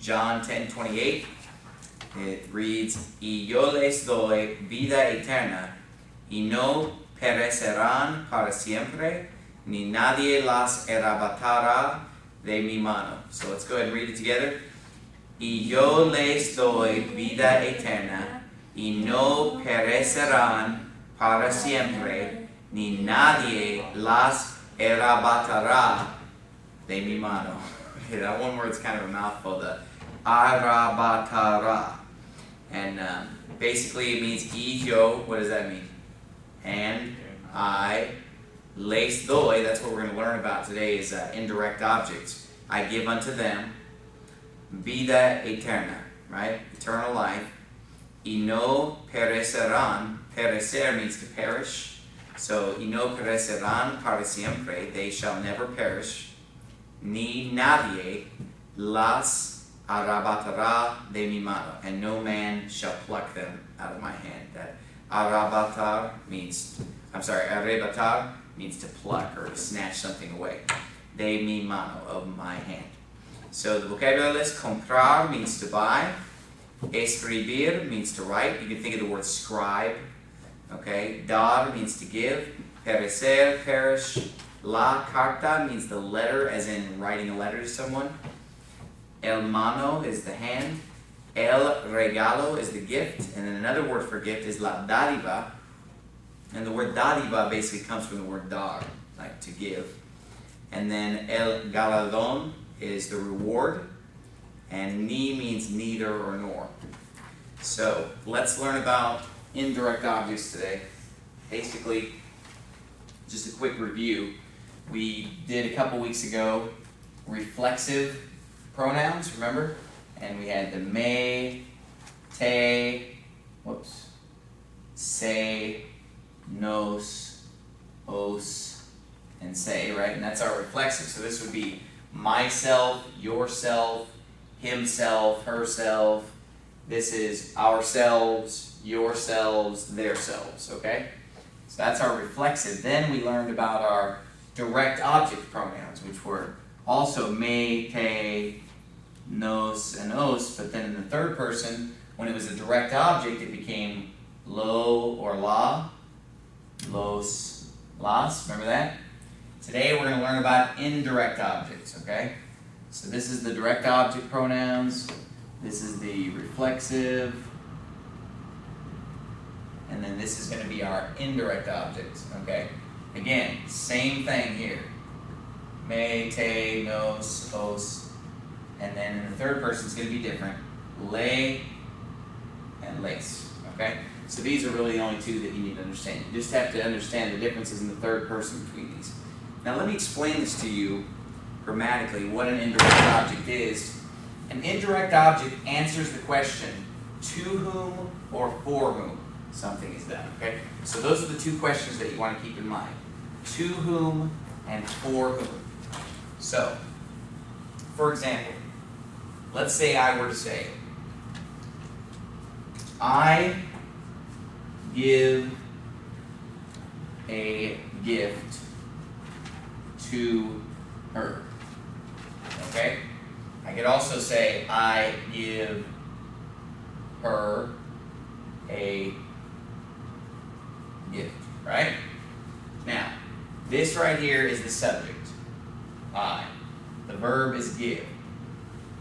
John 10:28. It reads, Y yo les doy vida eterna, y no perecerán para siempre, ni nadie las arrebatará de mi mano. So let's go ahead and read it together. Y yo les doy vida eterna, y no perecerán para siempre, ni nadie las arrebatará de mi mano. Okay, that one word's kind of a mouthful, the arrebatará. And basically it means y yo, what does that mean? And I, les doy, that's what we're going to learn about today, is indirect objects. I give unto them vida eterna, right? Eternal life. Y no perecerán, perecer means to perish. So, y no perecerán para siempre, they shall never perish. Ni nadie las arrebatará de mi mano, and no man shall pluck them out of my hand. That arrebatar means, arrebatar means to pluck or to snatch something away. De mi mano, of my hand. So the vocabulary list: comprar means to buy. Escribir means to write. You can think of the word scribe. Okay. Dar means to give. Perecer, perish. La carta means the letter, as in writing a letter to someone. El mano is the hand. El regalo is the gift. And then another word for gift is la dádiva. And the word dádiva basically comes from the word dar, like to give. And then el galardón is the reward. And ni means neither or nor. So let's learn about indirect objects today. Basically, just a quick review. We did a couple weeks ago reflexive pronouns, remember? And we had the me, te, se, nos, os, and say, right? And that's our reflexive. So this would be myself, yourself, himself, herself. This is ourselves, yourselves, theirselves, okay? So that's our reflexive. Then we learned about our direct object pronouns, which were also me, te, nos, and os, but then in the third person, when it was a direct object, it became lo or la, los, las, remember that? Today we're going to learn about indirect objects, okay? So this is the direct object pronouns, this is the reflexive, and then this is going to be our indirect objects, okay? Again, same thing here. Me, te, nos, os, and then in the third person it's going to be different. Le and les, okay? So these are really the only two that you need to understand. You just have to understand the differences in the third person between these. Now let me explain this to you grammatically, what an indirect object is. An indirect object answers the question, to whom or for whom something is done, okay? So those are the two questions that you want to keep in mind. To whom and for whom. So, for example, let's say I were to say, I give a gift to her. Okay? I could also say, I give her a gift, right? Now, this right here is the subject, I. The verb is give.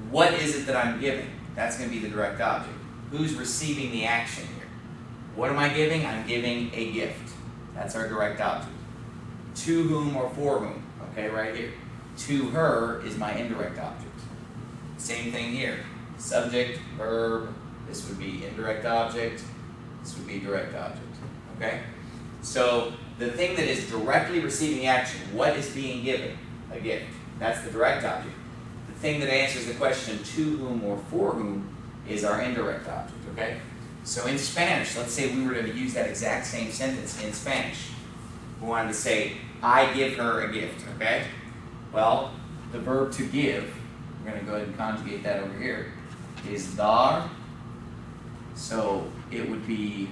What is it that I'm giving? That's going to be the direct object. Who's receiving the action here? What am I giving? I'm giving a gift. That's our direct object. To whom or for whom? Okay, right here. To her is my indirect object. Same thing here. Subject, verb, this would be indirect object, this would be direct object. Okay? So, the thing that is directly receiving the action, what is being given? A gift. That's the direct object. The thing that answers the question, to whom or for whom, is our indirect object. Okay? So in Spanish, let's say we were to use that exact same sentence in Spanish. We wanted to say, I give her a gift. Okay? Well, the verb to give, we're going to go ahead and conjugate that over here, is dar. So it would be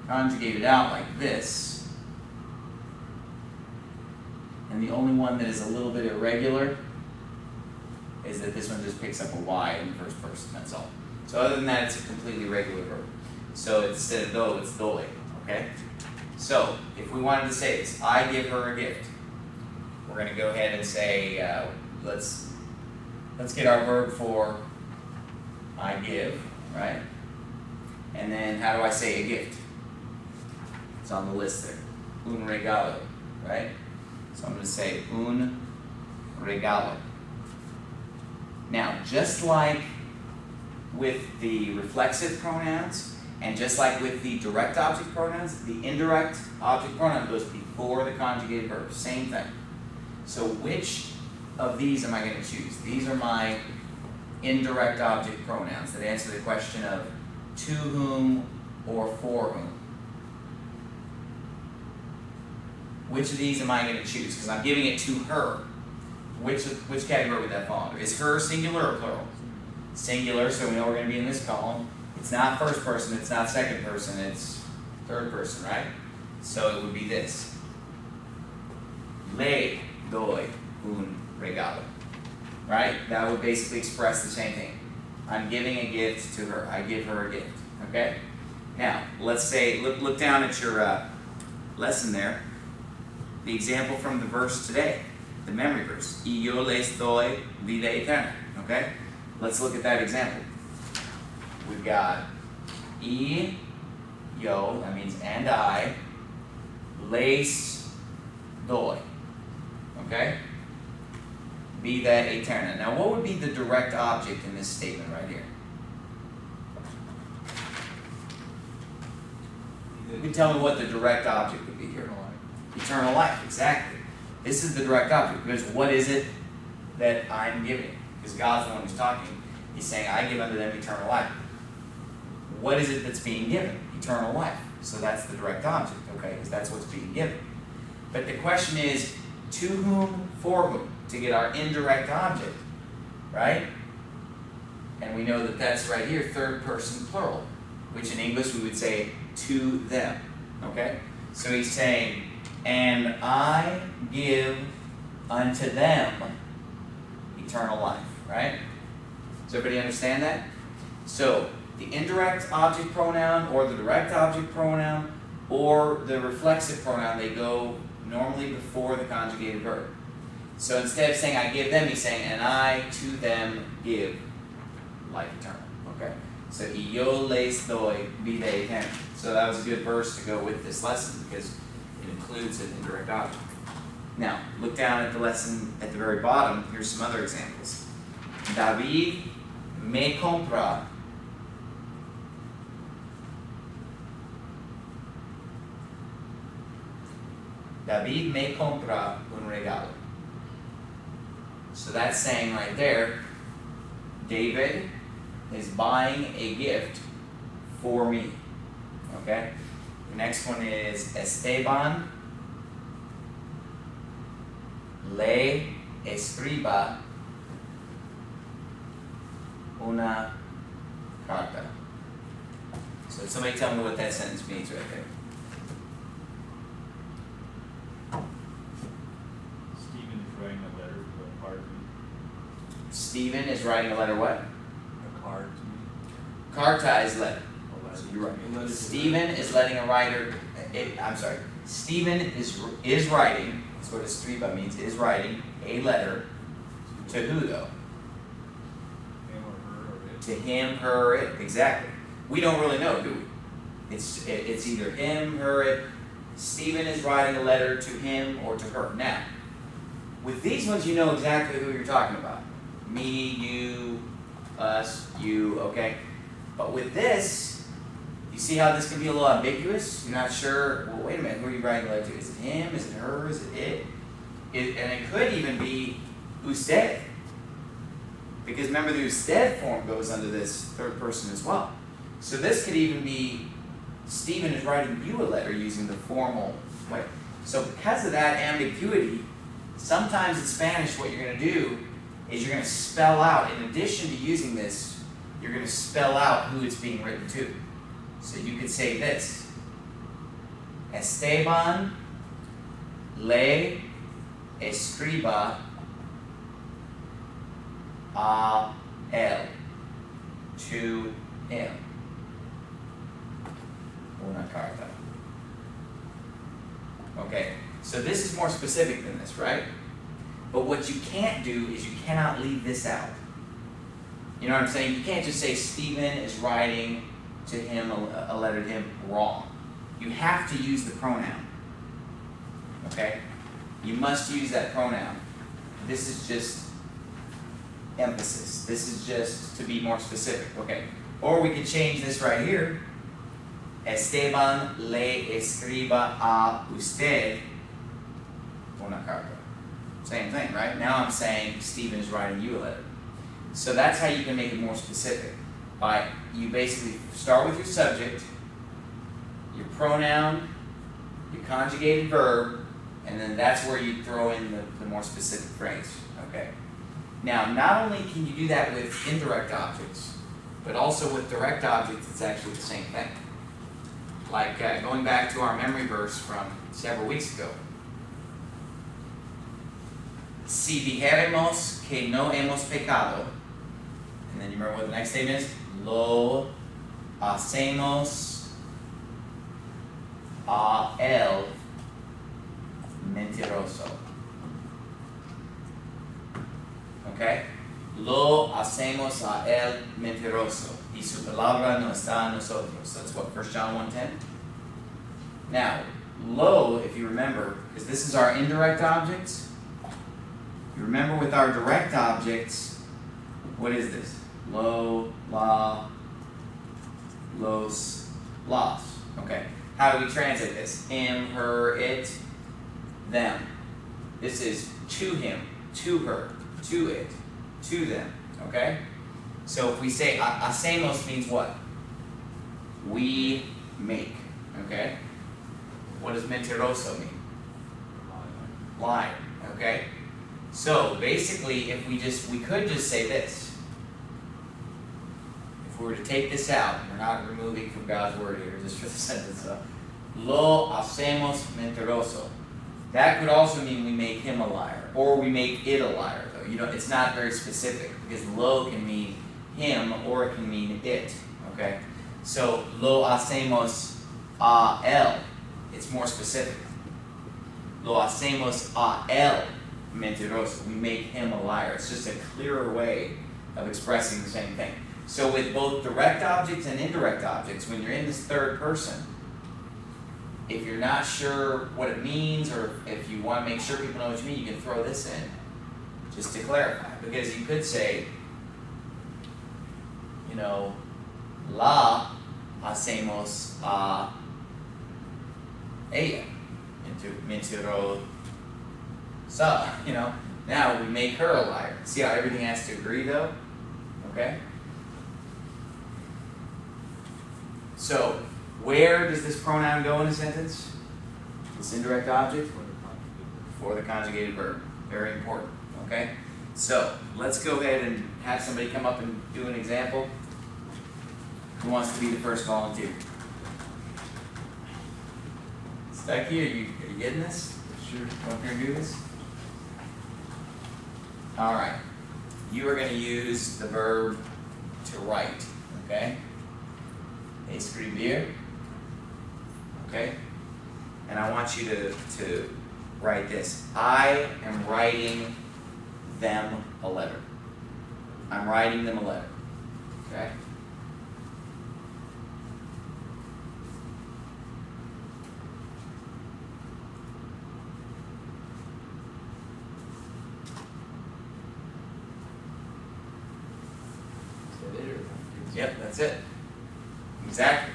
conjugated out like this. And the only one that is a little bit irregular is that this one just picks up a Y in the first person, that's all. So other than that, it's a completely regular verb. So instead of do, it's doy, okay? So, if we wanted to say this, I give her a gift. We're going to go ahead and say, let's get our verb for I give, right? And then how do I say a gift? It's on the list there. Un regalo, right? So I'm going to say un regalo. Now, just like with the reflexive pronouns, and just like with the direct object pronouns, the indirect object pronoun goes before the conjugated verb. Same thing. So which of these am I going to choose? These are my indirect object pronouns that answer the question of to whom or for whom. Which of these am I going to choose? Because I'm giving it to her. Which category would that fall under? Is her singular or plural? Singular, so we know we're going to be in this column. It's not first person, it's not second person, it's third person, right? So it would be this. Le doy un regalo. Right? That would basically express the same thing. I'm giving a gift to her. I give her a gift. Okay? Now, let's say, look down at your lesson there. The example from the verse today, the memory verse. Y yo les doy vida eterna. Okay? Let's look at that example. We've got y, yo, that means and I, les doy. Okay? Vida eterna. Now, what would be the direct object in this statement right here? You can tell me what the direct object would be here. Eternal life, exactly. This is the direct object, because what is it that I'm giving? Because God's the one who's talking. He's saying, I give unto them eternal life. What is it that's being given? Eternal life. So that's the direct object, okay? Because that's what's being given. But the question is, to whom, for whom? To get our indirect object, right? And we know that that's right here, third person plural, which in English we would say to them, okay? So he's saying, and I give unto them eternal life, right? Does everybody understand that? So, the indirect object pronoun or the direct object pronoun or the reflexive pronoun, they go normally before the conjugated verb. So instead of saying I give them, he's saying, and I to them give life eternal. Okay? So, y yo les doy vida eterna. So that was a good verse to go with this lesson because it includes an indirect object. Now, look down at the lesson at the very bottom. Here's some other examples. David me compra David me compra un regalo. So that's saying right there, David is buying a gift for me. Okay? The next one is Esteban le escriba una carta. So somebody tell me what that sentence means right there. Stephen is writing a letter what? A card to me. Carta is letter. A So you're right. Stephen is letting a writer. I'm sorry. Stephen is writing. That's what escriba means. Is writing a letter to who though? Him or her or it. To him, her, or it. Exactly. We don't really know, do we? It's either him, her, it. Stephen is writing a letter to him or to her. Now, with these ones, you know exactly who you're talking about. Me, you, us, you, okay? But with this, you see how this can be a little ambiguous? You're not sure, well, wait a minute, who are you writing a letter to? Is it him? Is it her? Is it it? And it could even be usted. Because remember, the usted form goes under this third person as well. So this could even be, Stephen is writing you a letter using the formal way. So because of that ambiguity, sometimes in Spanish what you're going to do is you're going to spell out, in addition to using this, you're going to spell out who it's being written to. So you could say this. Esteban le escriba a él. To him. Una carta. Okay, so this is more specific than this, right? But what you can't do is you cannot leave this out. You know what I'm saying? You can't just say Stephen is writing to him a letter to him wrong. You have to use the pronoun. Okay? You must use that pronoun. This is just emphasis. This is just to be more specific. Okay. Or we could change this right here. Esteban le escriba a usted una carta. Same thing, right? Now I'm saying Stephen is writing you a letter. So that's how you can make it more specific. By you basically start with your subject, your pronoun, your conjugated verb, and then that's where you throw in the more specific phrase. Okay. Now, not only can you do that with indirect objects, but also with direct objects, it's actually the same thing. Like going back to our memory verse from several weeks ago. Si dijéramos que no hemos pecado, and then you remember what the next statement is? Lo hacemos a él mentiroso. Okay? Lo hacemos a él mentiroso. Y su palabra no está en nosotros. That's what 1 John 1:10. Now, lo, if you remember, because this is our indirect objects. You remember with our direct objects, what is this? Lo, la, los, las. Okay. How do we translate this? Him, her, it, them. This is to him, to her, to it, to them. Okay? So if we say hacemos means what? We make. Okay? What does mentiroso mean? Liar. Okay? So basically, if we could just say this. If we were to take this out, we're not removing from God's word here, just for the sentence. Lo hacemos mentiroso. That could also mean we make him a liar, or we make it a liar. Though you know, it's not very specific because lo can mean him or it can mean it. Okay, so lo hacemos a él. It's more specific. Lo hacemos a él mentiroso. We make him a liar. It's just a clearer way of expressing the same thing. So with both direct objects and indirect objects, when you're in this third person, if you're not sure what it means, or if you want to make sure people know what you mean, you can throw this in, just to clarify. Because you could say, you know, la hacemos a ella mentirosa. You know, now we make her a liar. See how everything has to agree, though? Okay? So, where does this pronoun go in a sentence? This indirect object? For the conjugated verb. Very important. Okay? So, let's go ahead and have somebody come up and do an example. Who wants to be the first volunteer? Becky, are you getting this? Sure. Want to do this? Alright. You are going to use the verb to write. Okay? Escribir. Okay? And I want you to write this. I am writing them a letter. I'm writing them a letter. Okay? Yep, that's it. Exactly.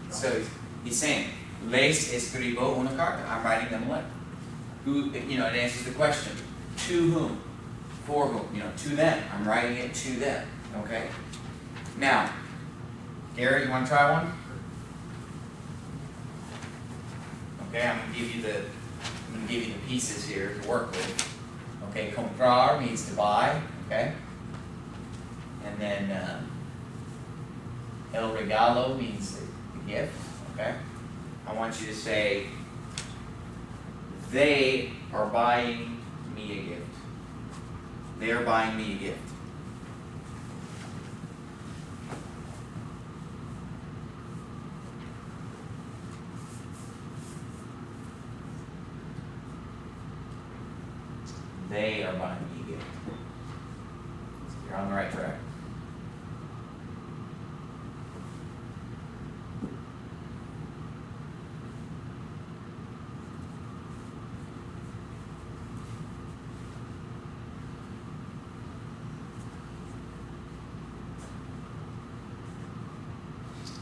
So he's saying, les escribo una carta. I'm writing them a letter. Who, you know, it answers the question. To whom? For whom? You know, to them. I'm writing it to them. Okay? Now, Garrett, you want to try one? Okay, I'm gonna give you the pieces here to work with. Okay, comprar means to buy, okay? And then el regalo means the gift, okay? I want you to say, they are buying me a gift. They are buying me a gift. they are buying me a gift. So you're on the right track.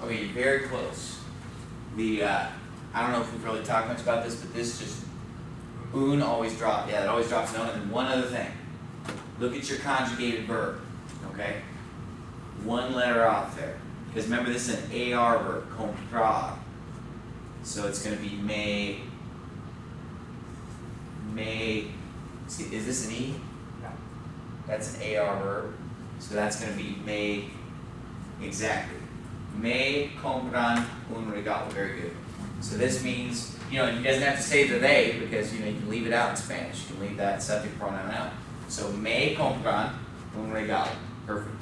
Okay, you're very close. I don't know if we've really talked much about this, but this just, un always drops, yeah, it always drops an un. And then one other thing, look at your conjugated verb, okay? One letter off there. Because remember, this is an AR verb, comprar. So it's going to be may, see, is this an E? Yeah. That's an AR verb. So that's going to be may, exactly. Me compran un regalo. Very good. So this means, he doesn't have to say the they, because, you can leave it out in Spanish. You can leave that subject pronoun out. So me compran un regalo. Perfect.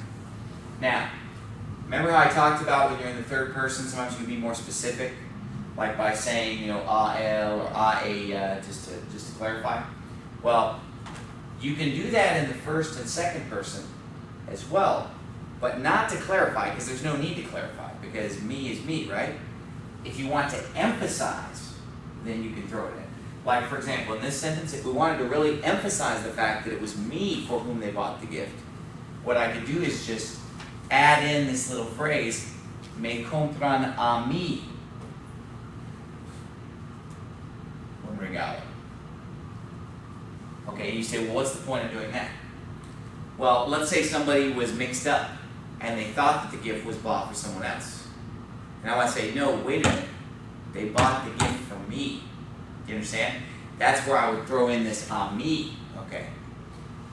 Now, remember how I talked about when you're in the third person, sometimes you can be more specific, like by saying, a él or a ella, just to clarify. Well, you can do that in the first and second person as well, but not to clarify, because there's no need to clarify, because me is me, right? If you want to emphasize, then you can throw it in. Like, for example, in this sentence, if we wanted to really emphasize the fact that it was me for whom they bought the gift, what I could do is just add in this little phrase, me compran a mí un regalo. Okay, you say, well, what's the point of doing that? Well, let's say somebody was mixed up and they thought that the gift was bought for someone else. And I want to say, no, wait a minute. They bought the gift for me. Do you understand? That's where I would throw in this me, okay?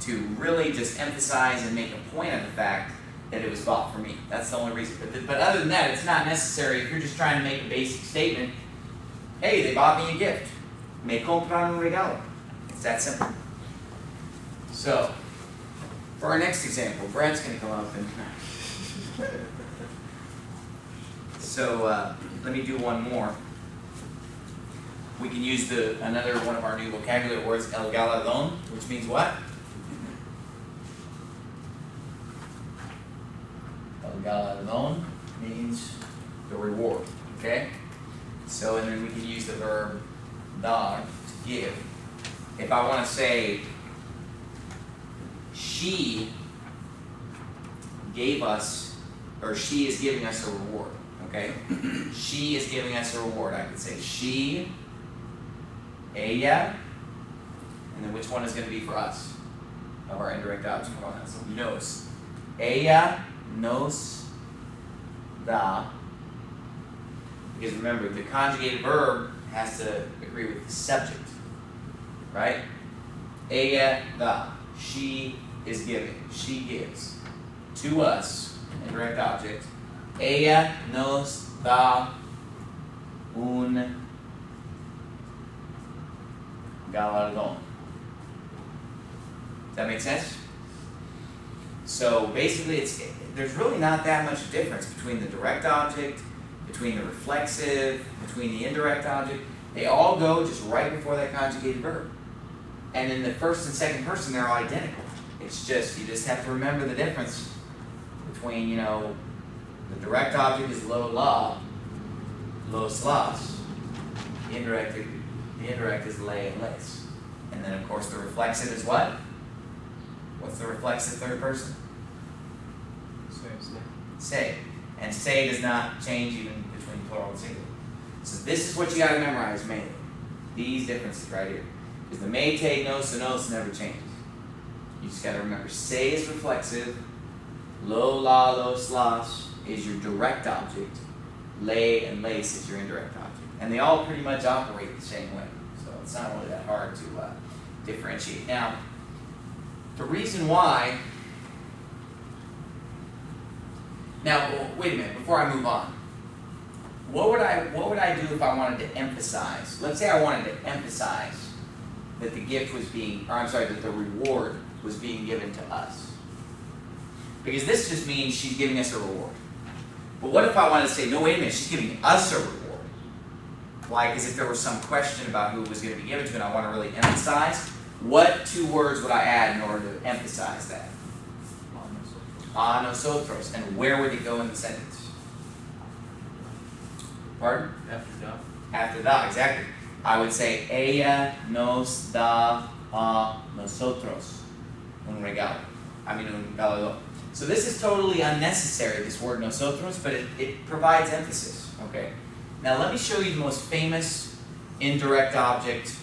To really just emphasize and make a point of the fact that it was bought for me. That's the only reason. But other than that, it's not necessary. If you're just trying to make a basic statement, hey, they bought me a gift. Me compran un regalo. It's that simple. So, for our next example, Brad's going to come up and... So, let me do one more. We can use another one of our new vocabulary words, el galardón, which means what? El galardón means the reward, okay? So, and then we can use the verb dar, to give. If I want to say, she gave us, or she is giving us a reward, okay? She is giving us a reward. I could say she, ella, and then which one is going to be for us of our indirect object pronouns? Nos. Ella nos da. Because remember, the conjugated verb has to agree with the subject, right? Ella da. She is giving. She gives to us, indirect object. Ella nos da un galardón. Does that make sense? So basically, there's really not that much difference between the direct object, between the reflexive, between the indirect object. They all go just right before that conjugated verb. And in the first and second person, they're all identical. It's just, you just have to remember the difference between, the direct object is lo la, los las. The indirect is le and les. And then, of course, the reflexive is what? What's the reflexive third person? Say. And say does not change even between plural and singular. So this is what you got to memorize mainly. These differences right here. Because the me, te, nos, and os never changes. You just got to remember, say is reflexive, lo, la, los, las is your direct object, le and lace is your indirect object. And they all pretty much operate the same way. So it's not really that hard to differentiate. Now, the reason why... Now, wait a minute, before I move on. What would I do if I wanted to emphasize? Let's say I wanted to emphasize that the gift was that the reward was being given to us. Because this just means she's giving us a reward. But what if I wanted to say, no, wait a minute, she's giving us a reward? Why? Because if there was some question about who it was going to be given to, and I want to really emphasize, what two words would I add in order to emphasize that? On A nosotros. And where would it go in the sentence? Pardon? After that. After da, exactly. I would say, ella nos da a nosotros un regalo. Un regalo. So this is totally unnecessary, this word nosotros, but it provides emphasis, okay? Now let me show you the most famous indirect object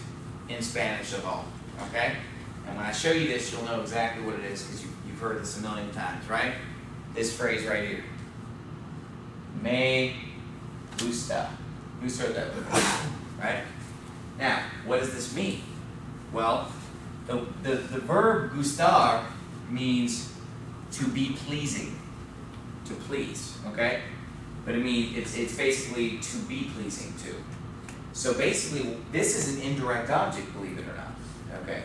in Spanish of all, okay? And when I show you this, you'll know exactly what it is, because you've heard this a million times, right? This phrase right here. Me gusta. Right? Now, what does this mean? Well, the verb gustar means to be pleasing, to please, okay? But it's basically to be pleasing to. So basically, this is an indirect object, believe it or not, okay?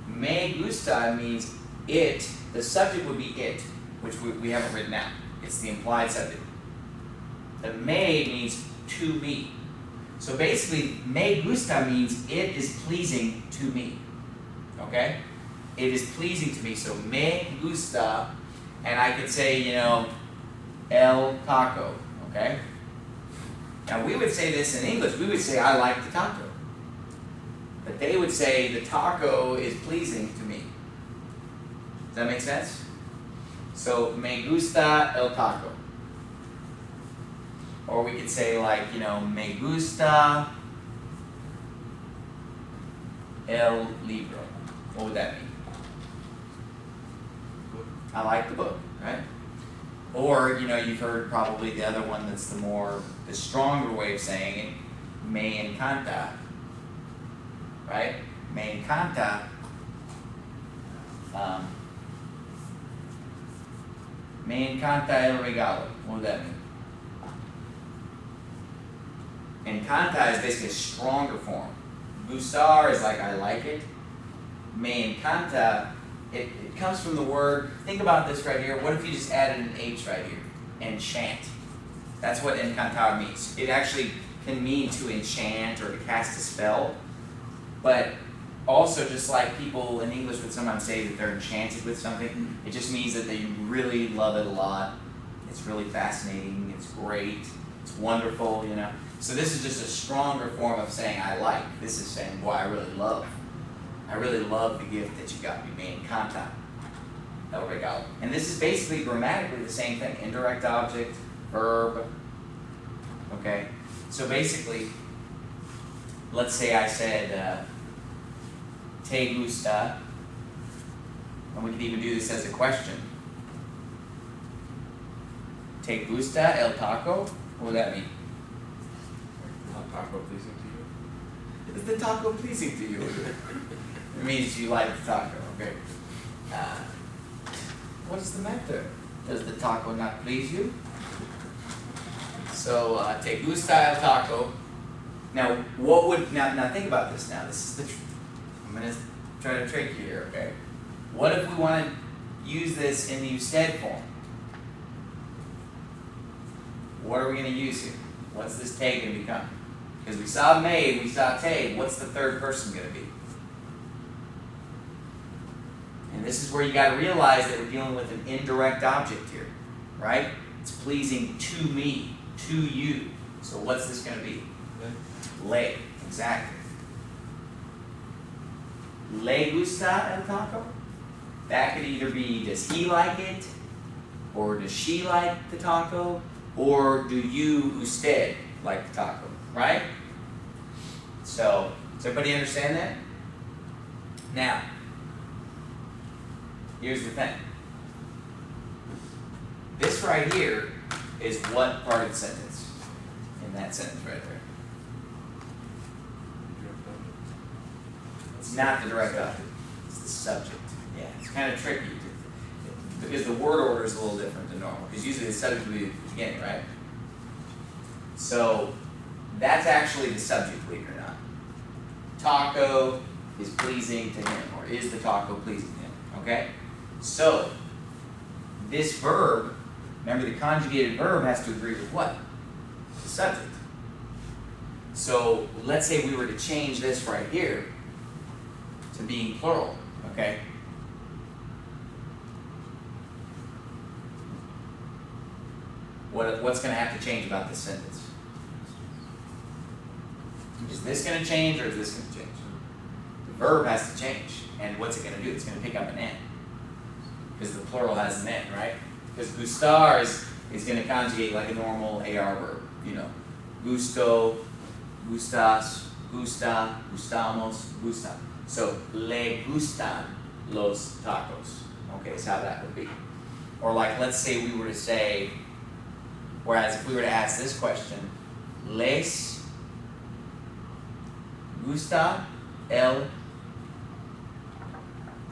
Me gusta means it, the subject would be it, which we haven't written out. It's the implied subject. The me means to me. So basically, me gusta means it is pleasing to me. Okay? It is pleasing to me. So me gusta, and I could say, el taco. Okay? Now we would say this in English. We would say, I like the taco. But they would say, the taco is pleasing to me. Does that make sense? So, me gusta el taco. Or we could say me gusta el libro. What would that mean? I like the book, right? Or, you've heard probably the other one that's the stronger way of saying it, me encanta. Right? Me encanta. Me encanta el regalo. What would that mean? Encanta is basically a stronger form. Gustar is like I like it. Me encanta, it comes from the word, think about this right here. What if you just added an H right here? Enchant. That's what encantar means. It actually can mean to enchant or to cast a spell. But also, just like people in English would sometimes say that they're enchanted with something, it just means that they really love it a lot. It's really fascinating. It's great. It's wonderful, So this is just a stronger form of saying I like. This is saying, boy, I really love the gift that you got me. Me encanta el regalo. And this is basically grammatically the same thing. Indirect object, verb. Okay? So basically, let's say I said, te gusta, and we could even do this as a question. Te gusta el taco? What would that mean? Not taco pleasing to you? Is the taco pleasing to you? It means you like the taco, okay? What's the matter? Does the taco not please you? So, te gusta el taco. Now, now think about this now. This is I'm going to try to trick you here, okay? What if we want to use this in the usted form? What are we going to use here? What's this te going to become? Because we saw me, we saw te. What's the third person going to be? And this is where you got to realize that we're dealing with an indirect object here, right? It's pleasing to me, to you. So what's this going to be? Le, exactly. Le gusta el taco? That could either be, does he like it? Or does she like the taco? Or do you, usted, like the taco? Right? So, does everybody understand that? Now, here's the thing. This right here is what part of the sentence? In that sentence right there. It's not the direct object. It's the subject. Yeah, it's kind of tricky because the word order is a little different than normal. Because usually the subject will be at the beginning, right? So that's actually the subject, believe it or not. Taco is pleasing to him, or is the taco pleasing to him? Okay? So this verb, remember the conjugated verb has to agree with what? The subject. So let's say we were to change this right here to being plural, okay? What's going to have to change about this sentence? Is this going to change or is this going to change? The verb has to change. And what's it going to do? It's going to pick up an N. Because the plural has an N, right? Because gustar is going to conjugate like a normal AR verb. You know, gusto, gustas, gusta, gustamos, gusta. So, le gustan los tacos. Okay, is how that would be. Or like, let's say we were to say, whereas if we were to ask this question, les gusta el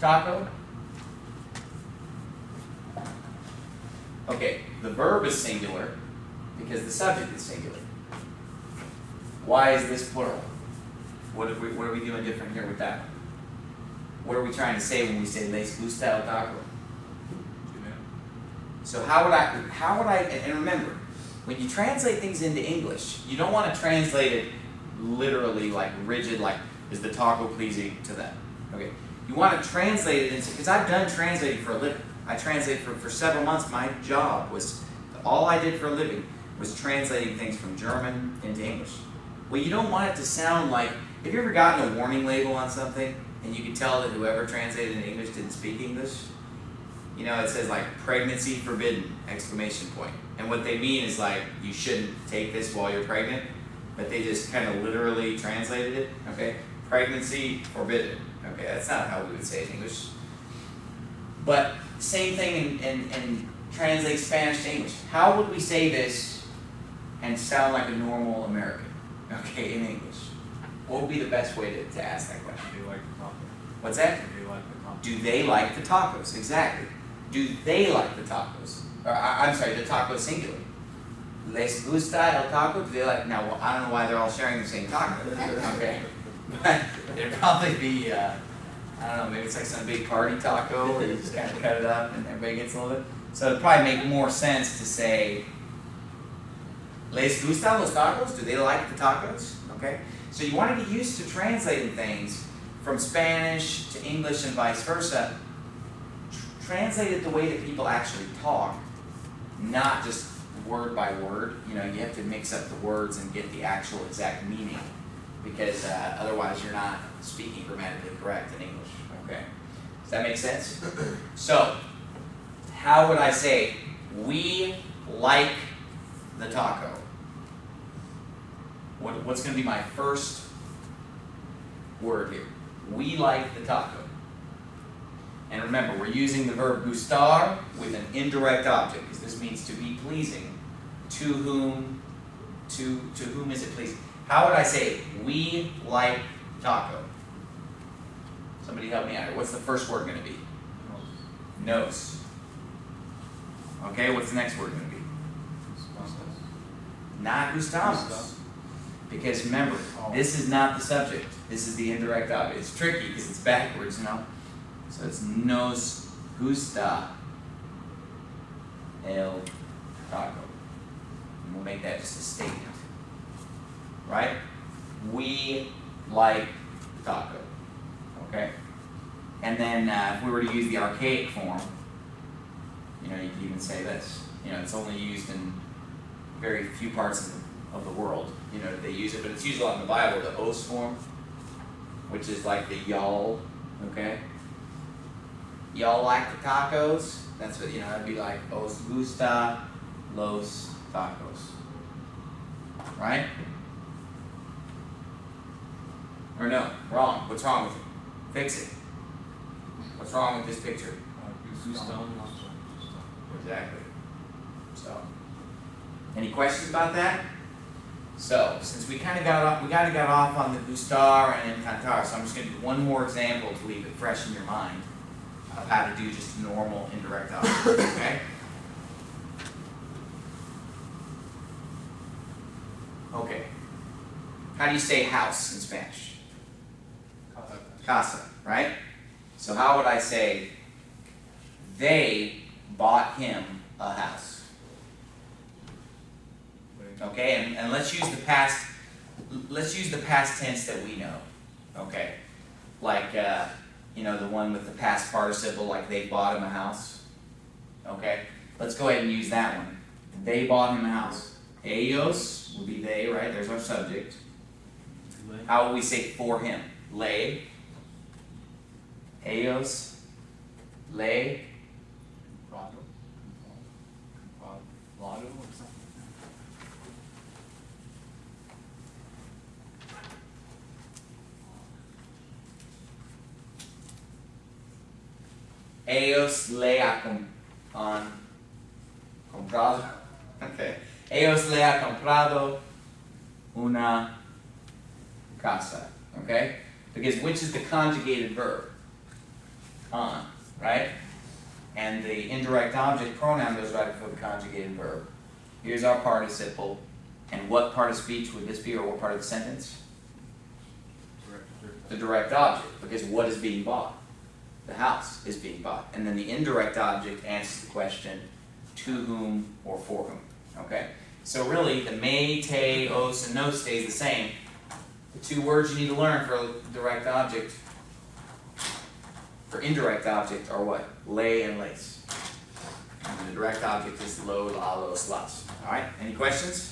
taco? Okay, the verb is singular because the subject is singular. Why is this plural? What are we doing different here with that? What are we trying to say when we say les gusta el taco? So how would I, and remember, when you translate things into English, you don't want to translate it literally like rigid, like, is the taco pleasing to them? Okay. You want to translate it into, because I've done translating for a living. I translated for several months. My job was, all I did for a living was translating things from German into English. Well, you don't want it to sound like, have you ever gotten a warning label on something and you could tell that whoever translated in English didn't speak English? You know, it says like, pregnancy forbidden, exclamation point. And what they mean is like, you shouldn't take this while you're pregnant, but they just kind of literally translated it, okay? Pregnancy forbidden, okay? That's not how we would say it in English. But same thing in translate Spanish to English. How would we say this and sound like a normal American, okay, in English? What would be the best way to ask that question? Do they like the taco? What's that? Do they like the taco? Do they like the tacos? Exactly. Do they like the tacos? Or, I'm sorry, the taco singular. Les gusta el taco? Do they like? Now, well, I don't know why they're all sharing the same taco. Okay, but it'd probably be, I don't know, maybe it's like some big party taco where you just kind of cut it up and everybody gets a little bit. So it'd probably make more sense to say, Les gustan los tacos? Do they like the tacos? Okay, so you want to get used to translating things from Spanish to English and vice versa. Translate it the way that people actually talk, not just word by word. You know, you have to mix up the words and get the actual exact meaning, because otherwise you're not speaking grammatically correct in English. Okay, does that make sense? So, how would I say, we like the taco? What's going to be my first word here? We like the taco. And remember, we're using the verb gustar with an indirect object, because this means to be pleasing. To whom is it pleasing? How would I say, we like taco? Somebody help me out here. What's the first word going to be? Nos. Okay, what's the next word going to be? Not gustamos. Because remember, this is not the subject. This is the indirect object. It's tricky because it's backwards, you know? So it's nos gusta el taco. And we'll make that just a statement. Right? We like taco. Okay? And then if we were to use the archaic form, you know, you could even say this. You know, it's only used in very few parts of the world. You know, they use it, but it's used a lot in the Bible, the os form, which is like the y'all, okay? Y'all like the tacos? That's what, you know, that'd be like, os gusta los tacos. Right? Or no, wrong. What's wrong with it? Fix it. What's wrong with this picture? Exactly. So, any questions about that? So, since we kind of got off on the gustar and encantar, so I'm just going to do one more example to leave it fresh in your mind of how to do just normal indirect objects. Okay? Okay. How do you say house in Spanish? Casa, right? So how would I say they bought him a house? Okay, and let's use the past tense that we know. Okay. like, you know, the one with the past participle, like they bought him a house. Okay, let's go ahead and use that one. They bought him a house. Ellos would be they, right? There's our subject. How would we say for him? Le. Ellos. Le. Prado. Lado or something. Ellos le han comprado. Okay. Ellos le ha comprado una casa. Okay? Because which is the conjugated verb? On, right? And the indirect object pronoun goes right before the conjugated verb. Here's our participle. And what part of speech would this be, or what part of the sentence? The direct object, because what is being bought? The house is being bought. And then the indirect object answers the question, to whom or for whom. Okay? So really, the me, te, os, and nos stays the same. The two words you need to learn for direct object, for indirect object, are what? Le and lace. And the direct object is lo, la, los, las. Alright? Any questions?